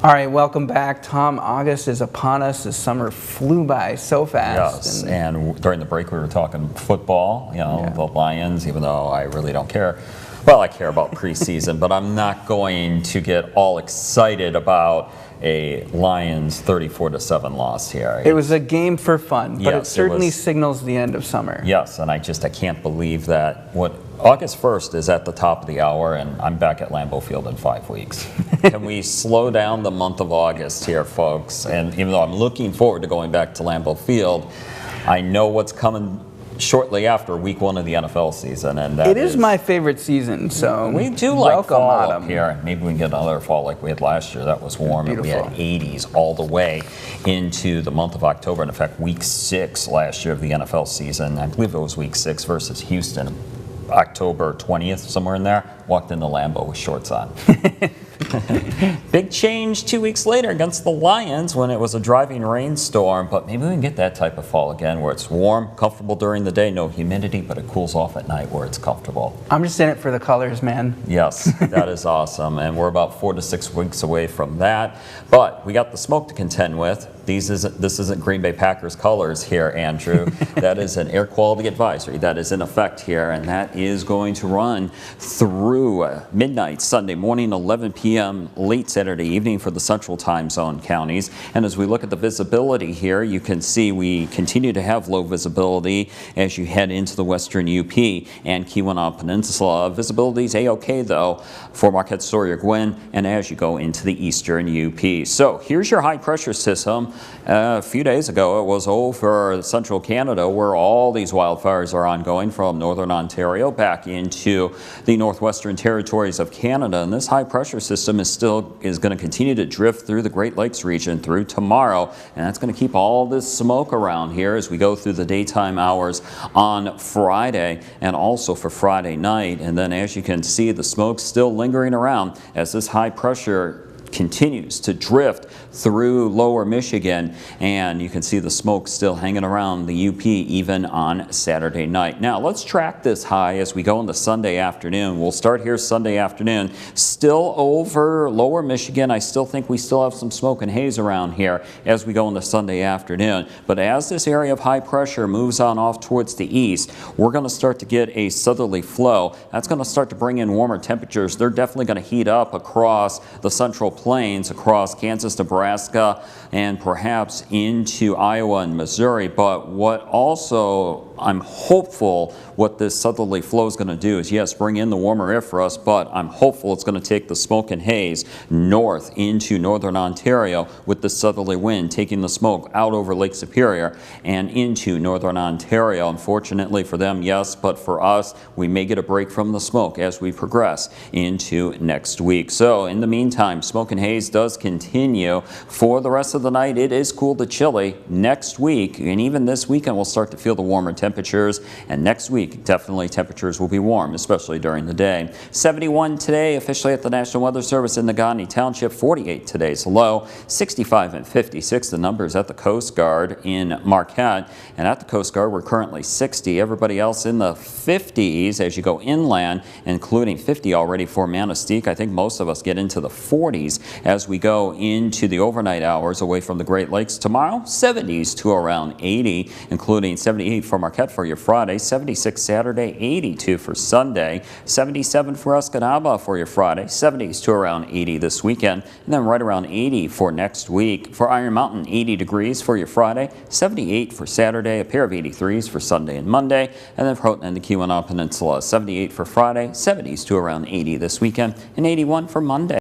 All right, welcome back. Tom, August is upon us. The summer flew by so fast. Yes, and during the break we were talking football, the Lions, even though I really don't care. Well, I care about preseason, but I'm not going to get all excited about a Lions 34-7 loss here. It was a game for fun, but yes, it certainly signals the end of summer. Yes, and I can't believe that August 1st is at the top of the hour, and I'm back at Lambeau Field in 5 weeks. Can we slow down the month of August here, folks? And even though I'm looking forward to going back to Lambeau Field, I know what's coming shortly after week 1 of the NFL season, and it is my favorite season. So we do like fall autumn up here. Maybe we can get another fall like we had last year. That was warm, and we had 80s all the way into the month of October. And in fact, week 6 last year of the NFL season, I believe it was week 6 versus Houston, October 20th, somewhere in there, walked into Lambeau with shorts on. Big change 2 weeks later against the Lions when it was a driving rainstorm, but maybe we can get that type of fall again where it's warm, comfortable during the day, no humidity, but it cools off at night where it's comfortable. I'm just in it for the colors, man. Yes, that is awesome, and we're about 4 to 6 weeks away from that, but we got the smoke to contend with. This isn't Green Bay Packers colors here, Andrew. That is an air quality advisory that is in effect here, and that is going to run through midnight Sunday morning, 11 p.m. late Saturday evening for the Central Time Zone counties. And as we look at the visibility here, you can see we continue to have low visibility as you head into the western UP and Keweenaw Peninsula. Visibility is A-OK, though, for Marquette, Sawyer, Gwinn, and as you go into the eastern UP. So here's your high pressure system. A few days ago, it was over central Canada where all these wildfires are ongoing from northern Ontario back into the northwestern territories of Canada. And this high pressure system is going to continue to drift through the Great Lakes region through tomorrow. And that's going to keep all this smoke around here as we go through the daytime hours on Friday and also for Friday night. And then as you can see, the smoke's still lingering around as this high pressure continues to drift through lower Michigan, and you can see the smoke still hanging around the UP even on Saturday night. Now let's track this high as we go into Sunday afternoon. We'll start here Sunday afternoon, still over lower Michigan. I still think we still have some smoke and haze around here as we go into Sunday afternoon, but as this area of high pressure moves on off towards the east, we're going to start to get a southerly flow. That's going to start to bring in warmer temperatures. They're definitely going to heat up across the central plains, across Kansas, Nebraska, and perhaps into Iowa and Missouri. But what also I'm hopeful what this southerly flow is going to do is, yes, bring in the warmer air for us, but I'm hopeful it's going to take the smoke and haze north into northern Ontario with the southerly wind taking the smoke out over Lake Superior and into northern Ontario. Unfortunately for them, yes, but for us, we may get a break from the smoke as we progress into next week. So in the meantime, smoke and haze does continue for the rest of the night. It is cool to chilly next week, and even this weekend we'll start to feel the warmer temperatures, and next week definitely temperatures will be warm, especially during the day. 71 today officially at the National Weather Service in Negaunee Township. 48 today's low. 65 and 56 the numbers at the Coast Guard in Marquette, and at the Coast Guard we're currently 60. Everybody else in the 50s as you go inland, including 50 already for Manistee. I think most of us get into the 40s as we go into the overnight hours away from the Great Lakes. Tomorrow 70s to around 80, including 78 for Marquette for your Friday, 76 Saturday, 82 for Sunday, 77 for Escanaba for your Friday, 70s to around 80 this weekend, and then right around 80 for next week. For Iron Mountain, 80 degrees for your Friday, 78 for Saturday, a pair of 83s for Sunday and Monday, and then for Houghton and the Keweenaw Peninsula, 78 for Friday, 70s to around 80 this weekend, and 81 for Monday.